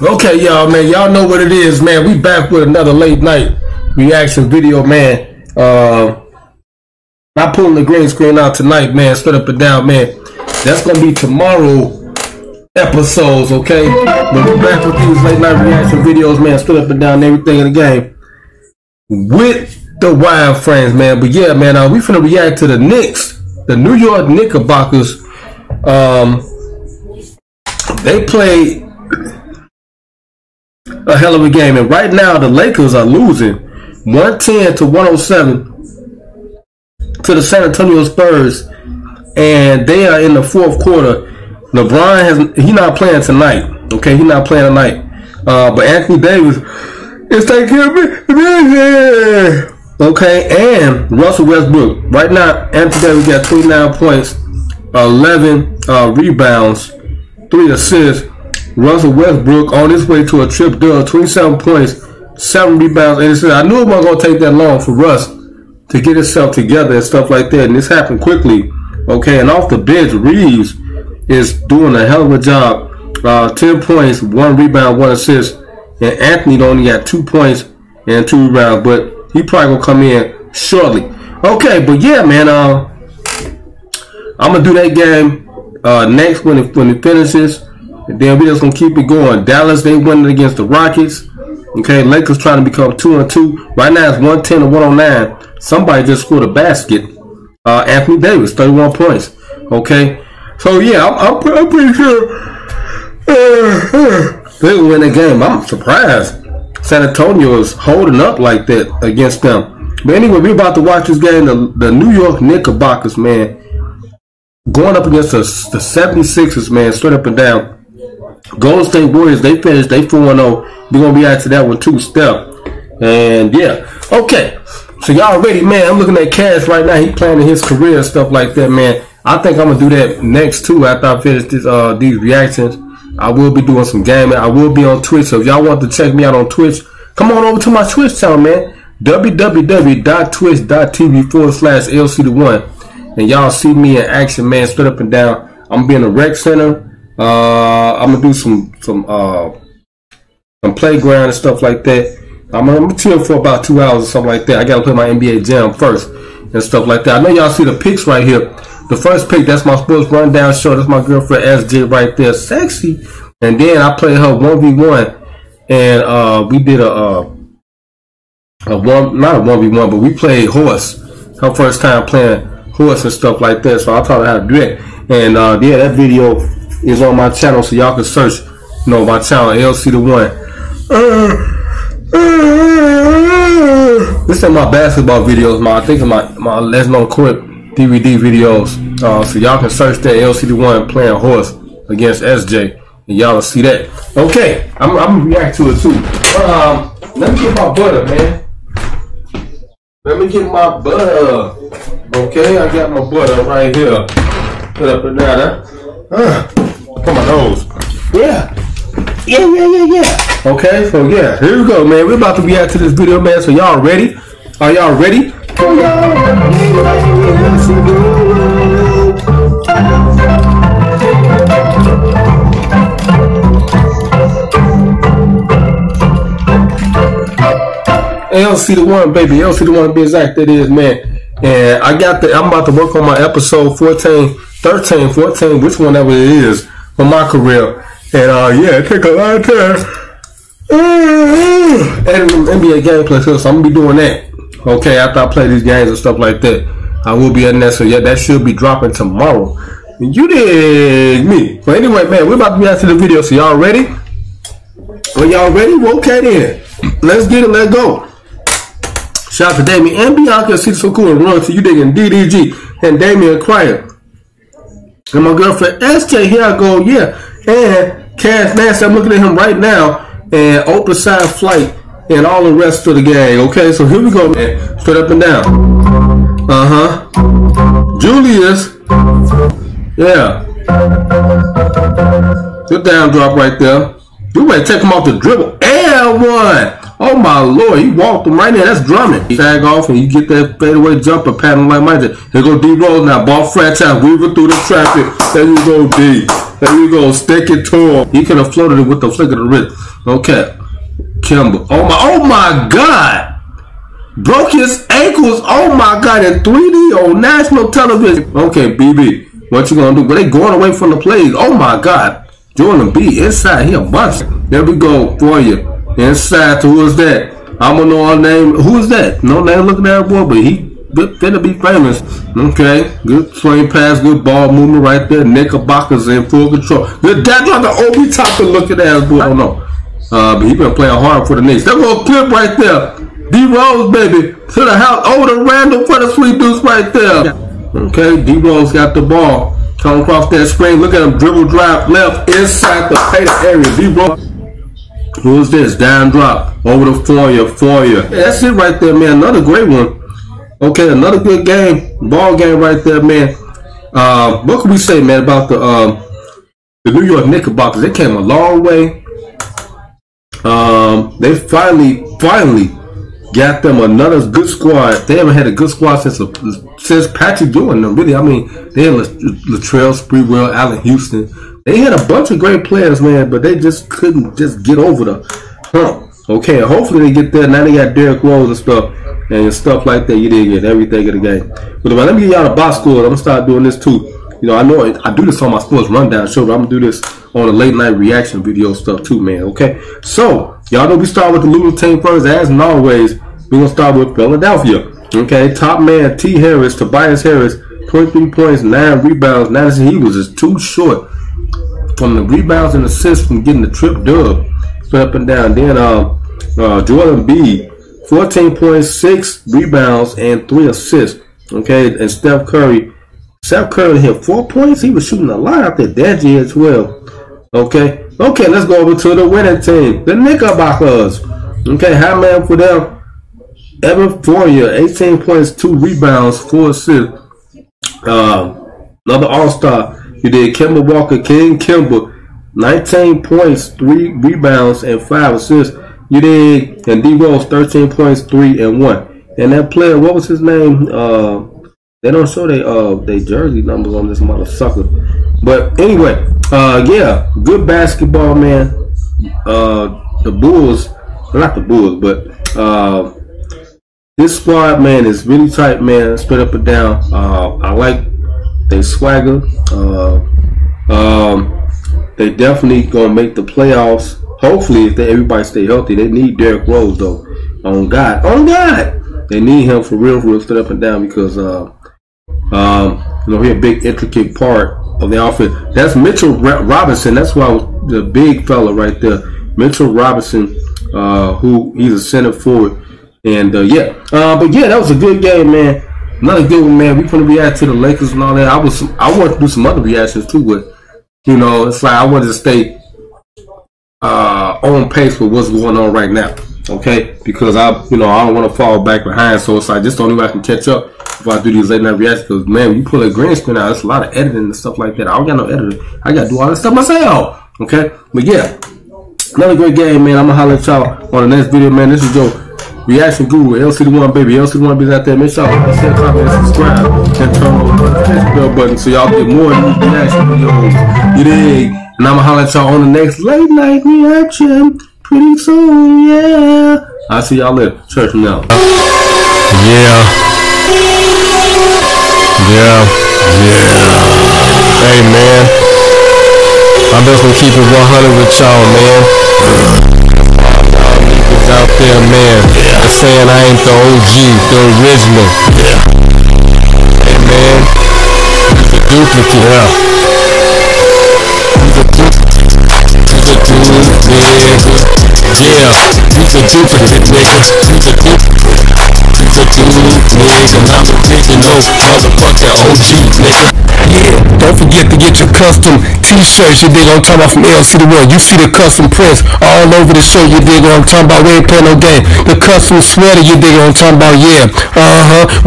Okay, y'all, man. Y'all know what it is, man. We back with another late night reaction video, man. Not pulling the green screen out tonight, man. Straight up and down, man. That's gonna be tomorrow episodes, okay? But we back with these late night reaction videos, man. Straight up and down, everything in the game with the Wild Frames, man. But yeah, man, we finna react to the Knicks, the New York Knickerbockers. They played a hell of a game, and right now the Lakers are losing 110 to 107 to the San Antonio Spurs, and they are in the fourth quarter. LeBron he's not playing tonight. Okay, he's not playing tonight. But Anthony Davis is taking care of it. Okay, and Russell Westbrook. Right now, Anthony Davis got 29 points, 11 rebounds, 3 assists. Russell Westbrook on his way to a trip dub, 27 points, 7 rebounds, and assists. I knew it wasn't going to take that long for Russ to get himself together and stuff like that, and this happened quickly. Okay, and off the bench, Reeves is doing a hell of a job. 10 points, 1 rebound, 1 assist, and Anthony only got 2 points and 2 rebounds, but he probably going to come in shortly. Okay, but yeah, man, I'm going to do that game next when it finishes. And then we just gonna keep it going. Dallas, they winning against the Rockets. Okay, Lakers trying to become 2-2. Right now it's 110 to 109. Somebody just scored a basket. Anthony Davis, 31 points. Okay, so yeah, I'm pretty sure they'll win the game. I'm surprised San Antonio is holding up like that against them. But anyway, we're about to watch this game. The New York Knickerbockers, man, going up against the 76ers, man, straight up and down. Golden State Warriors, they finished, they 4-0. We're going to be after that one too, Steph. And yeah, okay. So y'all ready, man? I'm looking at Cash right now. He planning his career and stuff like that, man. I think I'm going to do that next too after I finish this, these reactions. I will be doing some gaming. I will be on Twitch. So if y'all want to check me out on Twitch, come on over to my Twitch channel, man. www.twitch.tv/LC1. And y'all see me in action, man, straight up and down. I'm going to be in the rec center. I'm gonna do some playground and stuff like that. I'm gonna chill for about 2 hours or something like that. I gotta play my NBA Jam first and stuff like that. I know y'all see the pics right here. The first pic, that's my sports rundown show. That's my girlfriend SJ right there, sexy. And then I played her 1v1, and we did not a 1v1, but we played horse. Her first time playing horse and stuff like that. So I taught her how to do it. And yeah, that video is on my channel, so y'all can search, my channel, LC1. This is my basketball videos, I think of my Let's Know Court DVD videos. So y'all can search that, LC1 playing horse against SJ, and y'all will see that. Okay, I'm gonna react to it too. Let me get my butter, man. Let me get my butter. Okay, I got my butter right here. Put up and down, come on, nose. Yeah. Okay, so yeah, here we go, man. We're about to react to this video, man. So y'all ready? Are y'all ready? LC1, baby. LC1 be exact, that is, man. And I'm about to work on my episode 14, 13, 14, which one ever it is, for my career. And yeah, it take a lot of time. And NBA gameplay, so I'm gonna be doing that. Okay, after I play these games and stuff like that, I will be in that. So yeah, that should be dropping tomorrow. You dig me? But anyway, man, we're about to be out to the video. So y'all ready? Well, y'all ready? Well, okay then. Let's get it. Let's go. Shout out to Damien and Bianca, see so cool and run to you digging DDG and Damian Cryer. And my girlfriend SJ, here I go, yeah. And Cash Nasty, I'm looking at him right now. And Open Side Flight and all the rest of the gang. Okay, so here we go, man. Straight up and down. Julius. Yeah. Good down drop right there. You better take him off the dribble. L1. Oh my lord, he walked him right there. That's Drummond. He tag off and you get that fadeaway jumper pattern like Mike. Here go D Rose now. Ball franchise, weaving through the traffic. There you go, D. There you go, stick it to him. He could have floated it with the flick of the wrist. Okay. Kimber. Oh my God. Broke his ankles. Oh my God. In 3D on national television. Okay, BB. What you gonna do? But they going away from the plays. Oh my God. Jordan B. Inside. He a bunch. There we go for you. Inside to who is that? I don't know her name. Who is that? No name looking at boy, but he finna be famous. Okay. Good swing pass, good ball movement right there. Knickerbockers in full control. Good that like an Obi Toppin looking at boy. I don't know. But he been playing hard for the Knicks. That little clip right there. D Rose, baby. To the house. Over the Randall for the sweet deuce right there. Okay. D Rose got the ball. Come across that screen. Look at him dribble drive left inside the painted area. D Rose. Who is this? Down drop. Over the foyer. Yeah, that's it right there, man. Another great one. Okay, another good game. Ball game right there, man. What can we say, man, about the New York Knickerbockers? They came a long way. They finally got them another good squad. They haven't had a good squad since Patrick Jordan. Really, I mean, they had Latrell Sprewell, Allen Houston. They had a bunch of great players, man, but they just couldn't just get over the hump. Okay, hopefully they get there. Now they got Derrick Rose and stuff like that. You didn't get everything of the game. But let me get y'all the box score. I'm gonna start doing this too. You know, I know I do this on my sports rundown show, but I'm gonna do this on the late night reaction video stuff too, man. Okay, so y'all know we start with the losing team first, as always. We're gonna start with Philadelphia. Okay, top man T. Harris, Tobias Harris, 23 points, 9 rebounds. Now he was just too short from the rebounds and assists from getting the trip dub. Straight up and down. Then Jordan B. 14 points, 6 rebounds, and 3 assists. Okay, and Steph Curry hit 4 points. He was shooting a lot out there. Dadgy as well. Okay, let's go over to the winning team, the Knickerbockers. Okay, high man for them. Evan Fournier, 18 points, 2 rebounds, 4 assists. Another All-Star. You did Kemba Walker, King Kemba, 19 points, 3 rebounds, and 5 assists. You did, and D Rose, 13 points, 3 and 1. And that player, what was his name? They don't show they jersey numbers on this mother sucker. But anyway, yeah, good basketball, man. The Bulls, not the Bulls, but this squad, man, is really tight, man. Straight up and down. I like they swagger. They definitely gonna make the playoffs. Hopefully, if everybody stay healthy. They need Derrick Rose though. On God, they need him for real, straight up and down because you know, he's a big intricate part of the outfit. That's Mitchell Robinson. That's why the big fella right there, Mitchell Robinson, who he's a center forward. And yeah, but yeah, that was a good game, man. Another good one, man. We gonna react to the Lakers and all that. I wanted to do some other reactions too, but you know, it's like I wanted to stay on pace with what's going on right now. Okay, because I don't want to fall back behind. So it's like just the only way I can catch up if I do these late night reactions. Because man, when you pull a green screen out, it's a lot of editing and stuff like that. I don't got no editor. I got to do all that stuff myself. Okay, but yeah, another great game, man. I'm gonna holler at y'all on the next video, man. This is your reaction guru, LC1 baby. LC1 baby out there. Make sure y'all share, comment, subscribe, and turn on the notification bell button so y'all get more new reaction videos. You dig? And I'm gonna holler at y'all on the next late night reaction pretty soon. Yeah. I'll see y'all later. Church now. Yeah. Hey man, I'm just gonna keep it 100 with y'all, man. Out there, man, they're saying I ain't the OG, the original. Hey, man, he's a duplicate. He's a duplicate, yeah, he's a duplicate, nigga. He's a duplicate. He's a dude, nigga, and I'm original, motherfucking OG, nigga. Yeah, don't forget to get your custom t-shirts, you dig what I'm talking about, from LC the World. You see the custom prints all over the shirt, you dig what I'm talking about, we ain't playing no game. The custom sweater, you dig what I'm talking about, yeah.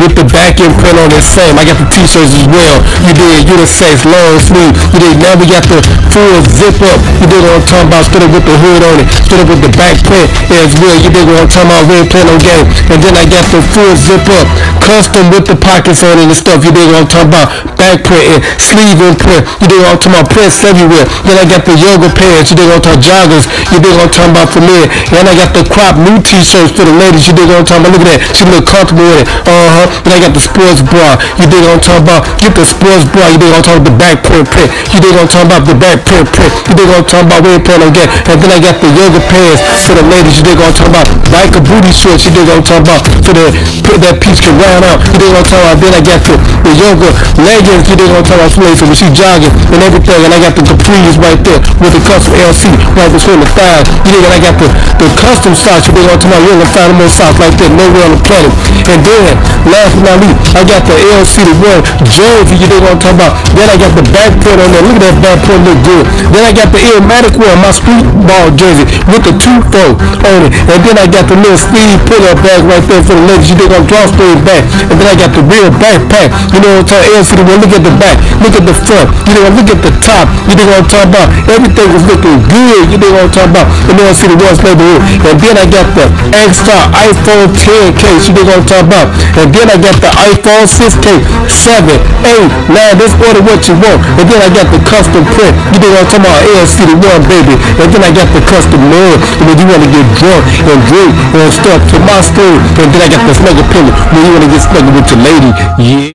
With the back end print on the same. I got the t-shirts as well. You dig, unisex, long sleeve. You dig, now we got the full zip up. You dig what I'm talking about, straight up with the hood on it, straight up with the back print as well. You dig what I'm talking about, we ain't playing no game. And then I got the full zip up custom with the pockets on it and stuff. You dig what I'm talking about? Back print and sleeve imprint. You dig what I'm talking about? Prints everywhere. Then I got the yoga pants. You dig what I'm talking about? Joggers. You dig what I'm talking about for men. And I got the crop new t-shirts for the ladies. You dig what I'm talking about? Look at that. She look comfortable with it. Then I got the sports bra. You dig what I'm talking about? Get the sports bra. You dig what I'm talking about? The back print. You dig what I'm talking about? The back print. You dig what I'm talking about? Where print on get. And then I got the yoga pants for the ladies. You dig what I'm talking about? Biker booty shorts. You dig what I'm talking about? So that piece can round out. You dig what I'm talking about? Then I got the yoga leggings. You dig what I'm talking about? So when she jogging and everything. And I got the capris right there with the custom LC right between the thighs. You dig? And I got the custom socks. You dig what I'm talking about? You ain't gonna find more socks like that nowhere on the planet. And then last but not least, I got the LC the one jersey. You dig what I'm talking about? Then I got the back print on there. Look at that back print, look good. Then I got the Illmatic one, my street ball jersey with the two-fold on it. And then I got the little sleeve pull-up bag right there for the ladies. You dig on drawstring bag. And then I got the real backpack. You know what I'm talking about? LC the one. Look at the back. Look at the front. You know, look at the top. You dig what I'm talking about? Everything was looking good. You dig what I'm talking about? And then I see the one's neighborhood. And then I got the extra iPhone 10 case. You dig what I'm talking about? And then I got the iPhone 6K, 7, 8, 9. Just order what you want. And then I got the custom print. You dig what I'm talking about? LC the one, baby. And then I got the custom love. When you want to get drunk and drink and stuff to my story. And then I got the snuggle pillow when you want to get snuggled with your lady. Yeah.